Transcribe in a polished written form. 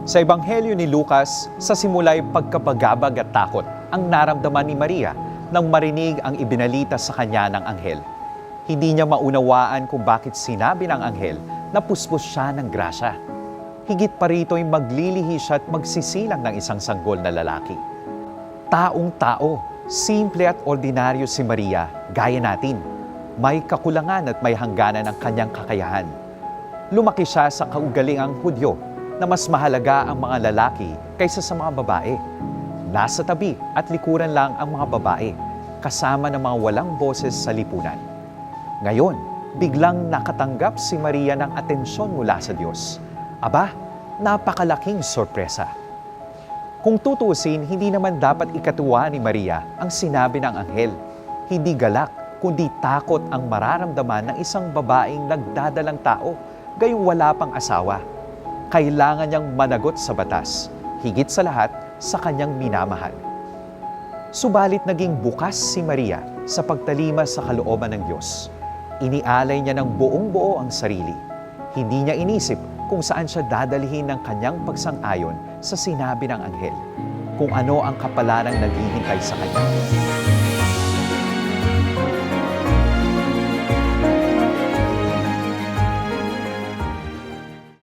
Sa Ebanghelyo ni Lucas, sa simula'y pagkabagabag at takot ang naramdaman ni Maria nang marinig ang ibinalita sa kanya ng anghel. Hindi niya maunawaan kung bakit sinabi ng anghel na puspos siya ng grasya. Higit pa rito'y maglilihi siya at magsisilang ng isang sanggol na lalaki. Taong-tao, simple at ordinaryo si Maria, gaya natin. May kakulangan at may hangganan ang kanyang kakayahan. Lumaki siya sa kaugalingang Hudyo na mas mahalaga ang mga lalaki kaysa sa mga babae. Nasa tabi at likuran lang ang mga babae, kasama ng mga walang boses sa lipunan. Ngayon, biglang nakatanggap si Maria ng atensyon mula sa Diyos. Aba, napakalaking sorpresa. Kung tutusin, hindi naman dapat ikatuwa ni Maria ang sinabi ng anghel. Hindi galak, kundi takot ang mararamdaman ng isang babaeng nagdadalang tao, gayong wala pang asawa. Kailangan niyang managot sa batas, higit sa lahat sa kanyang minamahal. Subalit naging bukas si Maria sa pagtalima sa kalooban ng Diyos. Inialay niya ng buong-buo ang sarili. Hindi niya inisip kung saan siya dadalhin ng kanyang pagsang-ayon sa sinabi ng anghel, kung ano ang kapalarang naghihintay sa kanya.